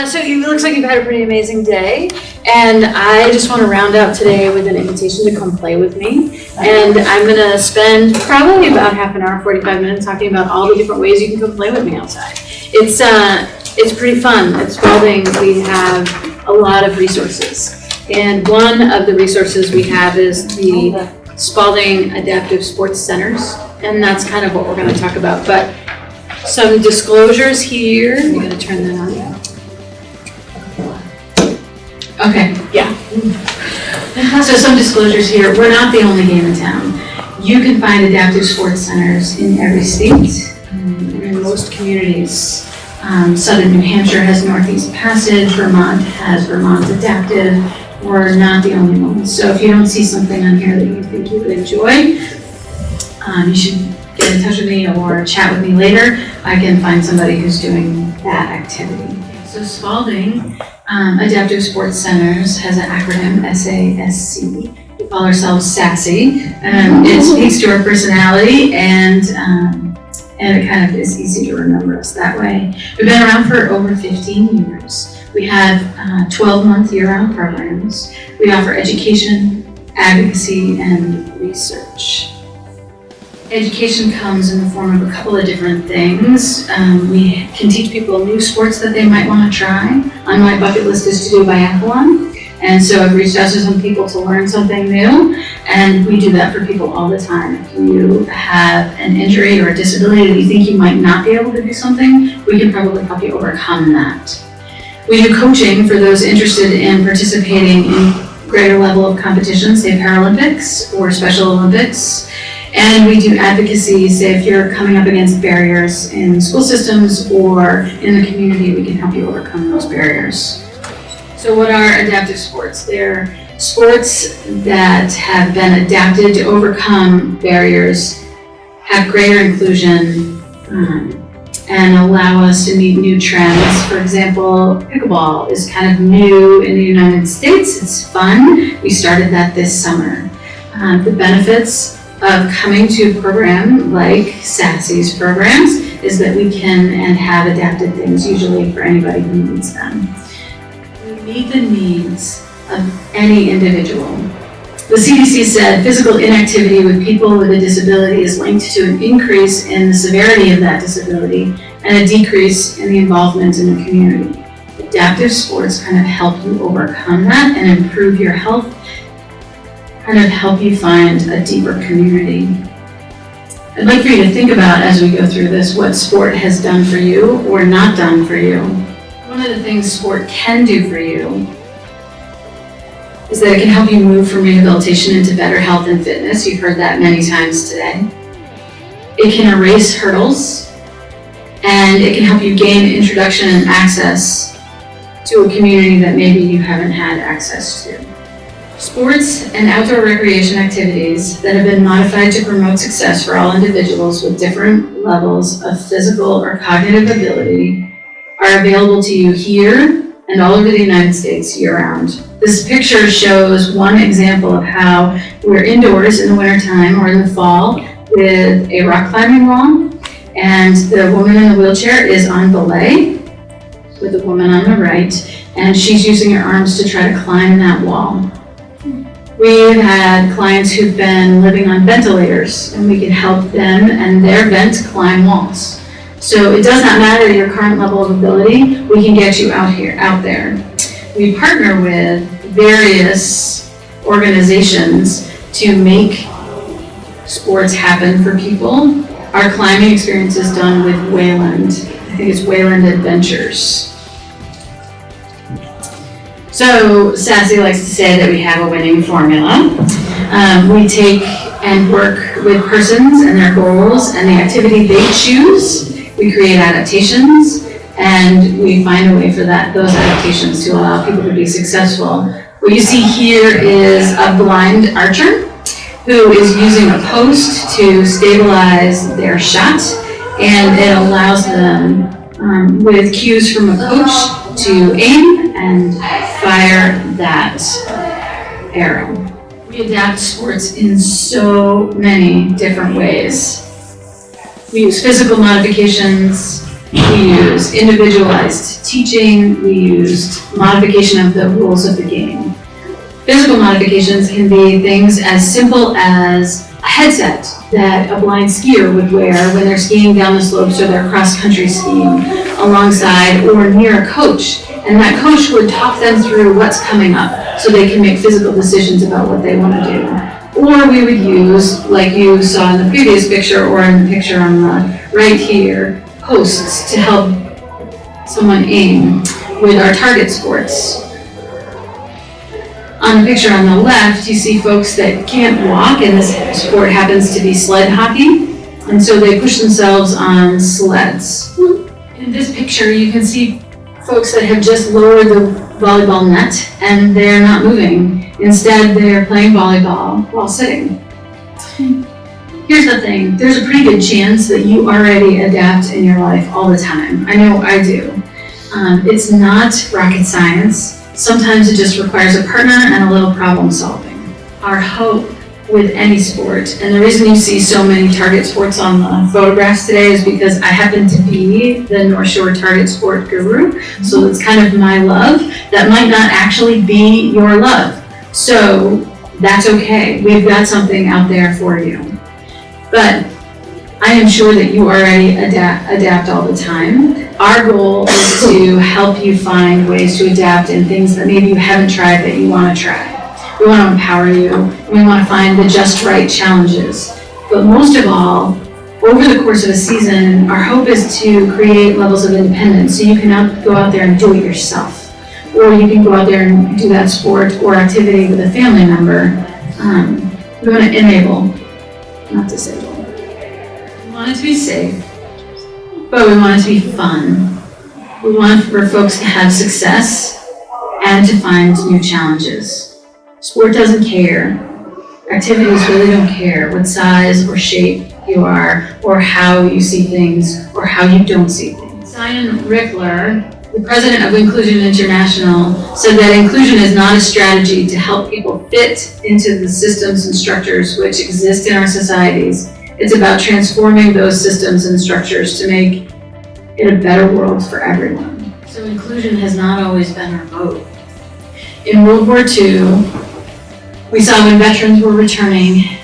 So it looks like you've had a pretty amazing day, and I just want to round out today with an invitation to come play with me. And I'm going to spend probably about half an hour, 45 minutes talking about all the different ways you can come play with me outside. It's pretty fun. At Spaulding, we have a lot of resources. And one of the resources we have is the Spaulding Adaptive Sports Centers, and that's kind of what we're going to talk about. But some disclosures here. I'm going to turn that on. Okay, yeah. So some disclosures here. We're not the only game in town. You can find adaptive sports centers in every state, in most communities. Southern New Hampshire has Northeast Passage, Vermont has Vermont Adaptive. We're not the only ones. So if you don't see something on here that you think you would enjoy, you should get in touch with me or chat with me later. I can find somebody who's doing that activity. So Spaulding Adaptive Sports Centers has an acronym, SASC. We call ourselves SASC. It speaks to our personality, and it kind of is easy to remember us that way. We've been around for over 15 years. We have 12-month year-round programs. We offer education, advocacy, and research. Education comes in the form of a couple of different things. We can teach people new sports that they might want to try. On my bucket list is to do biathlon. And so I've reached out to some people to learn something new. And we do that for people all the time. If you have an injury or a disability that you think you might not be able to do something, we can probably help you overcome that. We do coaching for those interested in participating in greater level of competitions, say Paralympics or Special Olympics. And we do advocacy, say if you're coming up against barriers in school systems or in the community, we can help you overcome those barriers. So what are adaptive sports? They're sports that have been adapted to overcome barriers, have greater inclusion, and allow us to meet new trends. For example, pickleball is kind of new in the United States. It's fun. We started that this summer. The benefits of coming to a program like SASC's programs is that we can and have adapted things usually for anybody who needs them. We meet the needs of any individual. The CDC said physical inactivity with people with a disability is linked to an increase in the severity of that disability and a decrease in the involvement in the community. Adaptive sports kind of help you overcome that and improve your health, kind of help you find a deeper community. I'd like for you to think about, as we go through this, what sport has done for you or not done for you. One of the things sport can do for you is that it can help you move from rehabilitation into better health and fitness. You've heard that many times today. It can erase hurdles, and it can help you gain introduction and access to a community that maybe you haven't had access to. Sports and outdoor recreation activities that have been modified to promote success for all individuals with different levels of physical or cognitive ability are available to you here and all over the United States year-round. This picture shows one example of how we're indoors in the wintertime or in the fall with a rock climbing wall, and the woman in the wheelchair is on belay with the woman on the right, and she's using her arms to try to climb that wall. We've had clients who've been living on ventilators, and we can help them and their vent climb walls. So it does not matter your current level of ability, we can get you out there. We partner with various organizations to make sports happen for people. Our climbing experience is done with Wayland. I think it's Wayland Adventures. So SASC likes to say that we have a winning formula. We take and work with persons and their goals and the activity they choose. We create adaptations, and we find a way for those adaptations to allow people to be successful. What you see here is a blind archer who is using a post to stabilize their shot, and it allows them, with cues from a coach, to aim and fire that arrow. We adapt sports in so many different ways. We use physical modifications, We use individualized teaching. We used modification of the rules of the game. Physical modifications can be things as simple as a headset that a blind skier would wear when they're skiing down the slopes or they're cross-country skiing alongside or near a coach. And that coach would talk them through what's coming up so they can make physical decisions about what they want to do. Or we would use, like you saw in the previous picture or in the picture on the right here, posts to help someone aim with our target sports. On the picture on the left, you see folks that can't walk, and this sport happens to be sled hockey, and so they push themselves on sleds. In this picture, you can see folks that have just lowered the volleyball net, and they're not moving. Instead, they're playing volleyball while sitting. Here's the thing, there's a pretty good chance that you already adapt in your life all the time. I know I do. It's not rocket science. Sometimes it just requires a partner and a little problem solving. Our hope with any sport, and the reason you see so many target sports on the photographs today is because I happen to be the North Shore target sport guru, so it's kind of my love. That might not actually be your love. So that's okay. We've got something out there for you. But I am sure that you already adapt all the time. Our goal is to help you find ways to adapt in things that maybe you haven't tried that you want to try. We want to empower you. We want to find the just right challenges. But most of all, over the course of a season, our hope is to create levels of independence so you can go out there and do it yourself. Or you can go out there and do that sport or activity with a family member. We want to enable, not disable. We want it to be safe, but we want it to be fun. We want for folks to have success and to find new challenges. Sport doesn't care. Activities really don't care what size or shape you are, or how you see things, or how you don't see things. Simon Rickler, the president of Inclusion International, said that inclusion is not a strategy to help people fit into the systems and structures which exist in our societies. It's about transforming those systems and structures to make it a better world for everyone. So inclusion has not always been our vote. In World War II, we saw when veterans were returning,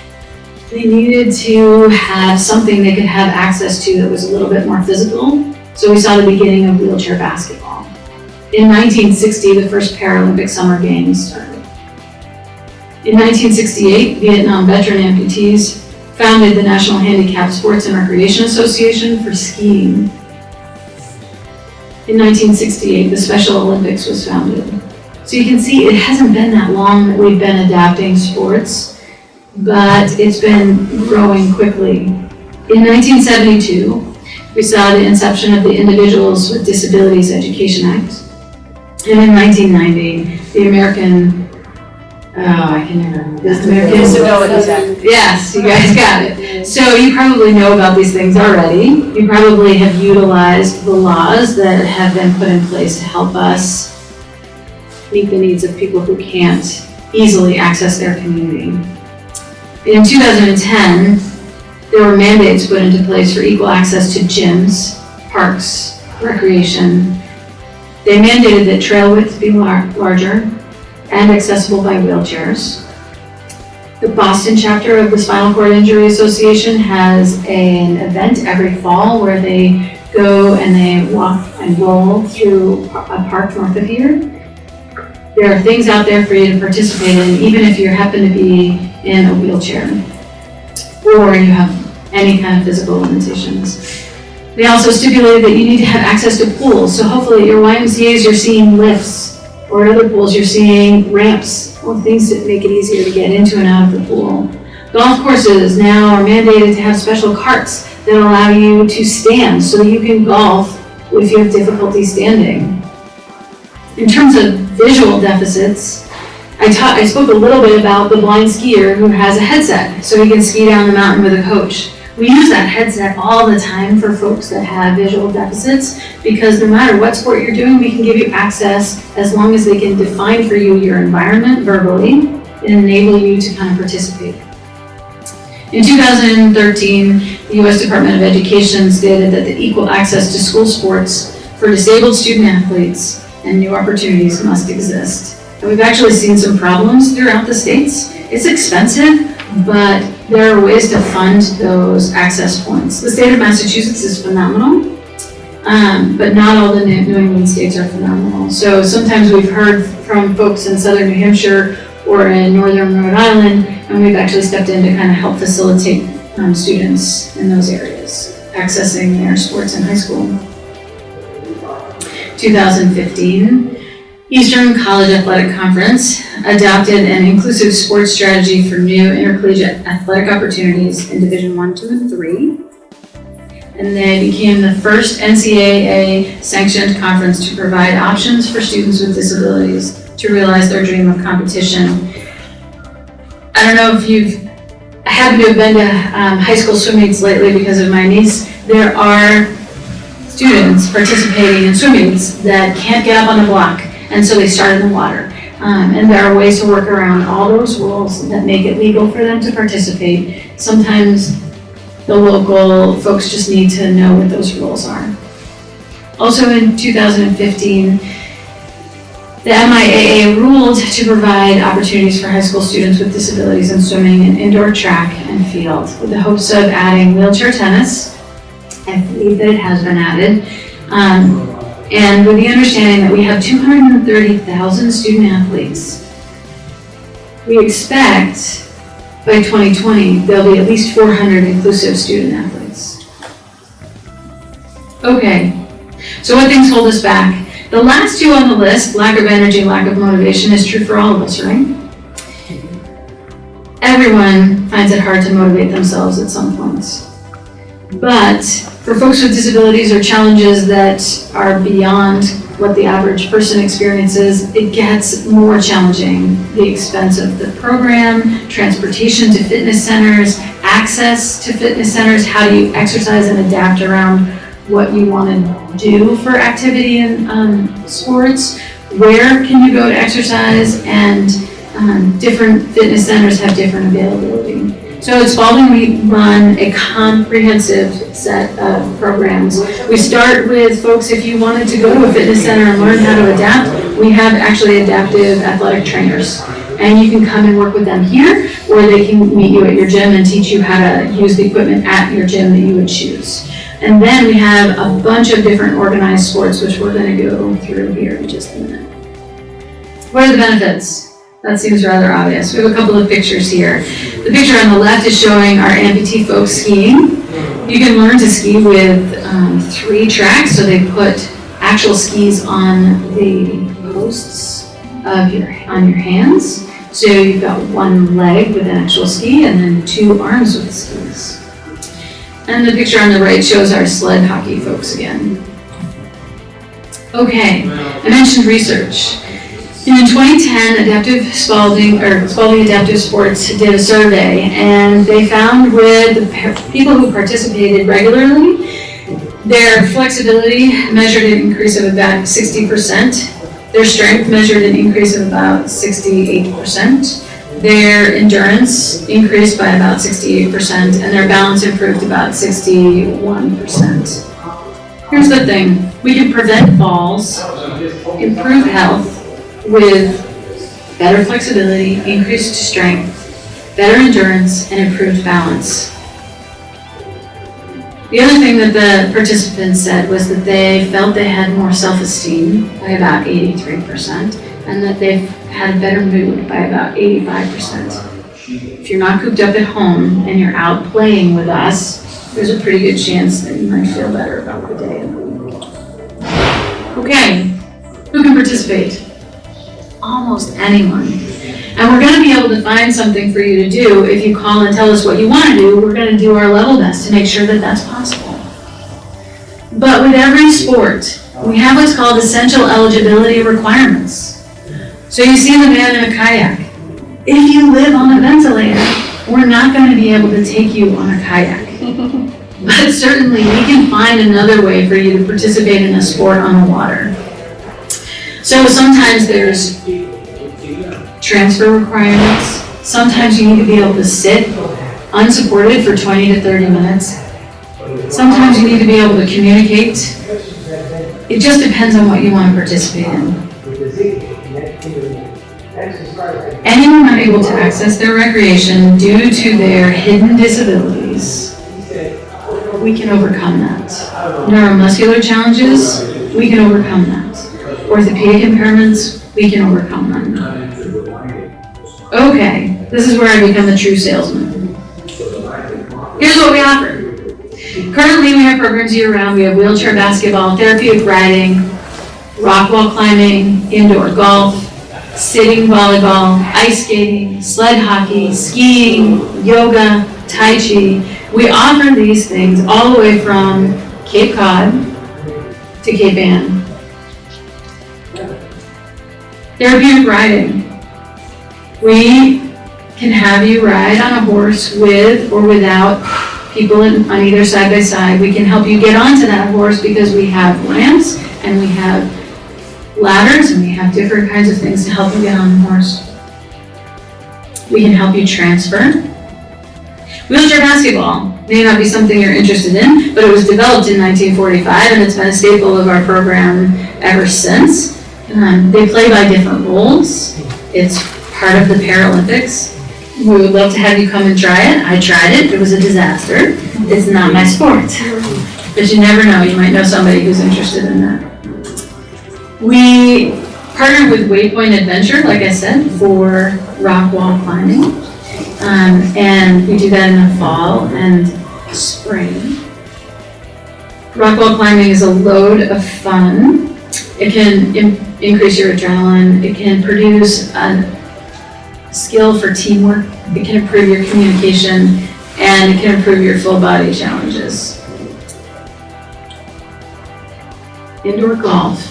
they needed to have something they could have access to that was a little bit more physical. So we saw the beginning of wheelchair basketball. In 1960, the first Paralympic Summer Games started. In 1968, Vietnam veteran amputees founded the National Handicapped Sports and Recreation Association for skiing. In 1968, the Special Olympics was founded. So you can see it hasn't been that long that we've been adapting sports, but it's been growing quickly. In 1972, we saw the inception of the Individuals with Disabilities Education Act. And in 1990, the American Disabilities Act. Yes, you guys got it. So you probably know about these things already. You probably have utilized the laws that have been put in place to help us meet the needs of people who can't easily access their community. In 2010, there were mandates put into place for equal access to gyms, parks, recreation. They mandated that trail width be larger and accessible by wheelchairs. The Boston chapter of the Spinal Cord Injury Association has an event every fall where they go and they walk and roll through a park north of here. There are things out there for you to participate in, even if you happen to be in a wheelchair or you have any kind of physical limitations. They also stipulated that you need to have access to pools. So hopefully at your YMCA's you're seeing lifts, or at other pools you're seeing ramps, or things that make it easier to get into and out of the pool. Golf courses now are mandated to have special carts that allow you to stand so that you can golf if you have difficulty standing. In terms of visual deficits, I spoke a little bit about the blind skier who has a headset so he can ski down the mountain with a coach. We use that headset all the time for folks that have visual deficits because no matter what sport you're doing, we can give you access as long as they can define for you your environment verbally and enable you to kind of participate. In 2013, The U.S. Department of Education stated that the equal access to school sports for disabled student athletes and new opportunities must exist. And we've actually seen some problems throughout the states. It's expensive, but there are ways to fund those access points. The state of Massachusetts is phenomenal, but not all the New England states are phenomenal. So sometimes we've heard from folks in southern New Hampshire or in northern Rhode Island, and we've actually stepped in to kind of help facilitate students in those areas accessing their sports in high school. 2015, Eastern College Athletic Conference adopted an inclusive sports strategy for new intercollegiate athletic opportunities in Division 1, 2, and 3. And they became the first NCAA sanctioned conference to provide options for students with disabilities to realize their dream of competition. I don't know if I happen to have been to high school swim meets lately because of my niece. There are students participating in swim meets that can't get up on the block, and so they start in the water. And there are ways to work around all those rules that make it legal for them to participate. Sometimes the local folks just need to know what those rules are. Also in 2015, the MIAA ruled to provide opportunities for high school students with disabilities in swimming and indoor track and field with the hopes of adding wheelchair tennis. I believe that it has been added. And with the understanding that we have 230,000 student athletes, we expect by 2020 there'll be at least 400 inclusive student athletes. Okay, so what things hold us back? The last two on the list, lack of energy, lack of motivation, is true for all of us, right? Everyone finds it hard to motivate themselves at some points. But for folks with disabilities or challenges that are beyond what the average person experiences, it gets more challenging. The expense of the program, transportation to fitness centers, access to fitness centers, how do you exercise and adapt around what you want to do for activity in sports, where can you go to exercise, and different fitness centers have different availability. So at Spaulding, we run a comprehensive set of programs. We start with folks, if you wanted to go to a fitness center and learn how to adapt, we have actually adaptive athletic trainers. And you can come and work with them here, or they can meet you at your gym and teach you how to use the equipment at your gym that you would choose. And then we have a bunch of different organized sports, which we're going to go through here in just a minute. What are the benefits? That seems rather obvious. We have a couple of pictures here. The picture on the left is showing our amputee folks skiing. You can learn to ski with 3 tracks, so they put actual skis on the posts on your hands. So you've got one leg with an actual ski and then 2 arms with skis. And the picture on the right shows our sled hockey folks again. Okay, I mentioned research. In 2010, Spaulding Adaptive Sports did a survey, and they found with the people who participated regularly, their flexibility measured an increase of about 60%, their strength measured an increase of about 68%, their endurance increased by about 68%, and their balance improved about 61%. Here's the thing, we can prevent falls, improve health, with better flexibility, increased strength, better endurance, and improved balance. The other thing that the participants said was that they felt they had more self-esteem by about 83%, and that they've had better mood by about 85%. If you're not cooped up at home and you're out playing with us, there's a pretty good chance that you might feel better about the day and the week. Okay, who can participate? Almost anyone. And we're going to be able to find something for you to do if you call and tell us what you want to do. We're going to do our level best to make sure that that's possible. But with every sport, we have what's called essential eligibility requirements. So you see the man in a kayak. If you live on a ventilator, we're not going to be able to take you on a kayak. But certainly we can find another way for you to participate in a sport on the water. So sometimes there's transfer requirements. Sometimes you need to be able to sit unsupported for 20 to 30 minutes. Sometimes you need to be able to communicate. It just depends on what you want to participate in. Anyone unable to access their recreation due to their hidden disabilities, we can overcome that. Neuromuscular challenges, we can overcome that. Orthopedic impairments, we can overcome them. Okay, this is where I become a true salesman. Here's what we offer. Currently, we have programs year-round. We have wheelchair basketball, therapeutic riding, rock wall climbing, indoor golf, sitting volleyball, ice skating, sled hockey, skiing, yoga, tai chi. We offer these things all the way from Cape Cod to Cape Ann. Therapeutic riding. We can have you ride on a horse with or without people on either side by side. We can help you get onto that horse because we have ramps and we have ladders and we have different kinds of things to help you get on the horse. We can help you transfer. Wheelchair basketball may not be something you're interested in, but it was developed in 1945 and it's been a staple of our program ever since. They play by different rules. It's part of the Paralympics. We would love to have you come and try it. I tried it. It was a disaster. It's not my sport. But you never know. You might know somebody who's interested in that. We partner with Waypoint Adventure, like I said, for rock wall climbing. And we do that in the fall and spring. Rock wall climbing is a load of fun. It can increase your adrenaline. It can produce a skill for teamwork. It can improve your communication, and it can improve your full body challenges. Indoor golf.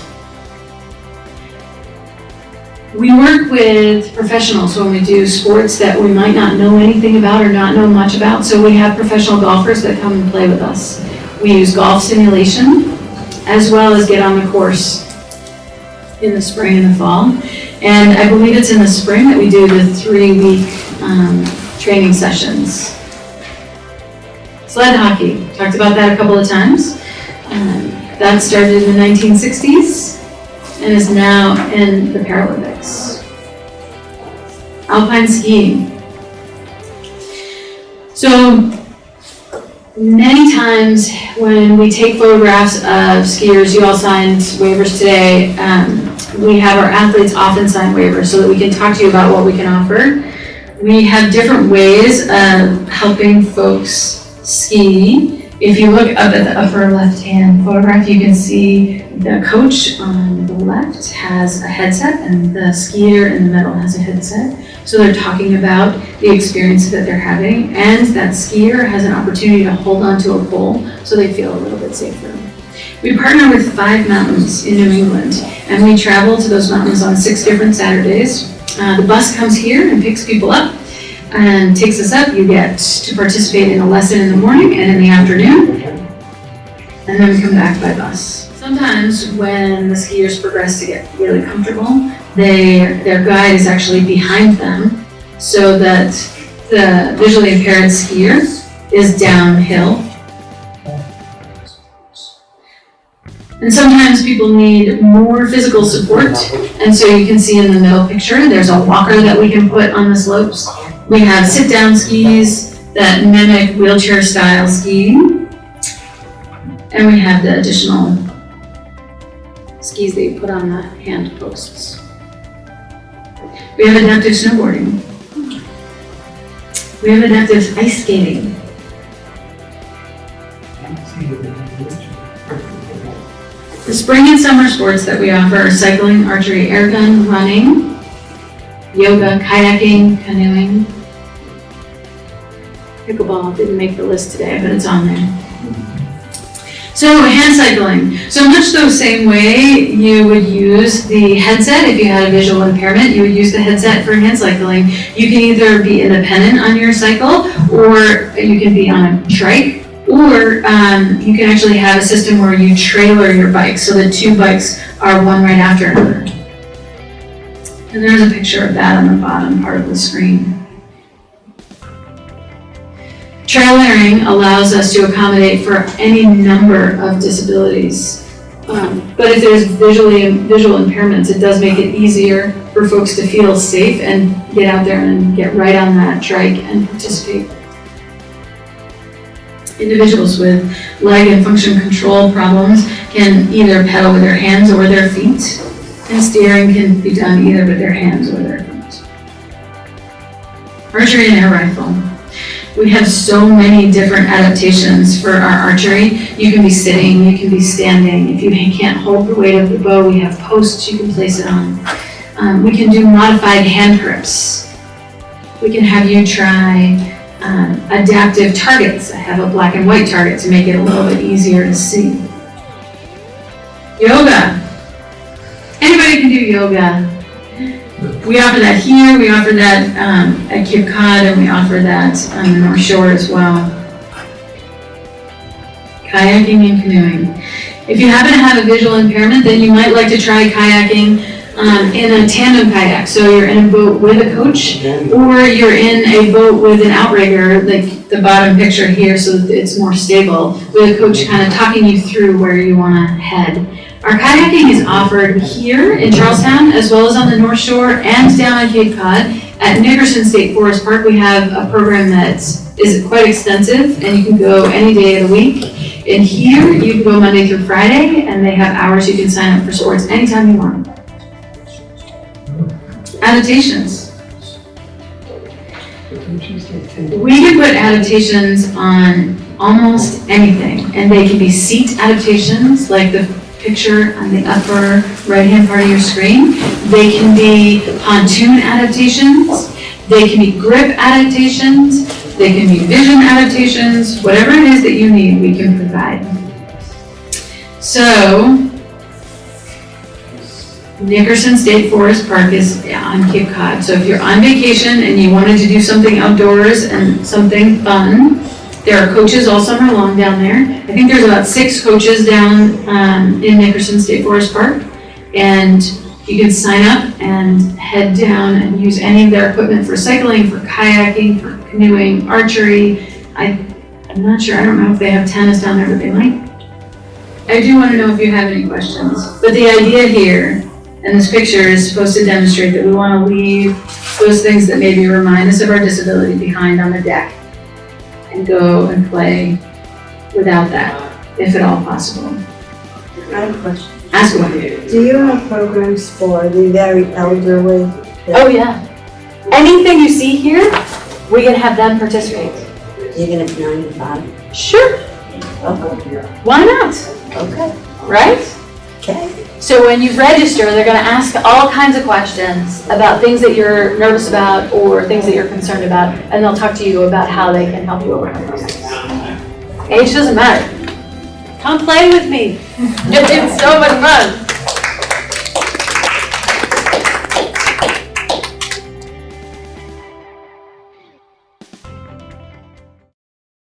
We work with professionals when we do sports that we might not know anything about or not know much about, so we have professional golfers that come and play with us. We use golf simulation, as well as get on the course in the spring and the fall. And I believe it's in the spring that we do the 3-week training sessions. Sled hockey, talked about that a couple of times. That started in the 1960s and is now in the Paralympics. Alpine skiing. So many times when we take photographs of skiers, you all signed waivers today, we have our athletes often sign waivers so that we can talk to you about what we can offer. We have different ways of helping folks ski. If you look up at the upper left-hand photograph, you can see the coach on the left has a headset and the skier in the middle has a headset. So they're talking about the experience that they're having, and that skier has an opportunity to hold onto a pole so they feel a little bit safer. We partner with 5 mountains in New England, and we travel to those mountains on 6 different Saturdays. The bus comes here and picks people up and takes us up. You get to participate in a lesson in the morning and in the afternoon, and then we come back by bus. Sometimes when the skiers progress to get really comfortable, their guide is actually behind them so that the visually impaired skier is downhill. And sometimes people need more physical support, and so you can see in the middle picture, there's a walker that we can put on the slopes. We have sit-down skis that mimic wheelchair-style skiing, and we have the additional skis that you put on the hand posts. We have adaptive snowboarding. We have adaptive ice skating. The spring and summer sports that we offer are cycling, archery, air gun, running, yoga, kayaking, canoeing. Pickleball didn't make the list today, but it's on there. So hand cycling. So much the same way you would use the headset if you had a visual impairment, you would use the headset for hand cycling. You can either be independent on your cycle, or you can be on a trike, or you can actually have a system where you trailer your bike so the 2 bikes are one right after another. And there's a picture of that on the bottom part of the screen. Trailering allows us to accommodate for any number of disabilities. But if there's visual impairments, it does make it easier for folks to feel safe and get out there and get right on that trike and participate. Individuals with leg and function control problems can either pedal with their hands or their feet, and steering can be done either with their hands or their feet. Archery and air rifle. We have so many different adaptations for our archery. You can be sitting, you can be standing. If you can't hold the weight of the bow, we have posts you can place it on. We can do modified hand grips. We can have you try adaptive targets. I have a black and white target to make it a little bit easier to see. Yoga. Anybody can do yoga. We offer that here, we offer that at Cape Cod, and we offer that on the North Shore as well. Kayaking and canoeing. If you happen to have a visual impairment, then you might like to try kayaking in a tandem kayak. So you're in a boat with a coach, or you're in a boat with an outrigger, like the bottom picture here, so that it's more stable, with a coach kind of talking you through where you want to head. Our kayaking is offered here in Charlestown, as well as on the North Shore and down on Cape Cod. At Nickerson State Forest Park, we have a program that is quite extensive, and you can go any day of the week. And here, you can go Monday through Friday, and they have hours you can sign up for sports anytime you want. Adaptations. We can put adaptations on almost anything, and they can be seat adaptations, like the picture on the upper right-hand part of your screen. They can be pontoon adaptations. They can be grip adaptations. They can be vision adaptations. Whatever it is that you need, we can provide. So, Nickerson State Forest Park is on Cape Cod. So if you're on vacation and you wanted to do something outdoors and something fun, there are coaches all summer long down there. I think there's about 6 coaches down in Nickerson State Forest Park. And you can sign up and head down and use any of their equipment for cycling, for kayaking, for canoeing, archery. I'm not sure, I don't know if they have tennis down there, but they might. I do want to know if you have any questions. But the idea here, and this picture is supposed to demonstrate that we want to leave those things that maybe remind us of our disability behind on the deck and go and play without that, if at all possible. I have a question. Ask away. Do you have programs for the very elderly? Oh yeah. Anything you see here, we can have them participate. Even if 95? Sure. Okay. Why not? Okay. Right? Okay. So when you register, they're going to ask all kinds of questions about things that you're nervous about or things that you're concerned about, and they'll talk to you about how they can help you overcome those things. Age doesn't matter. Come play with me. It's so much fun.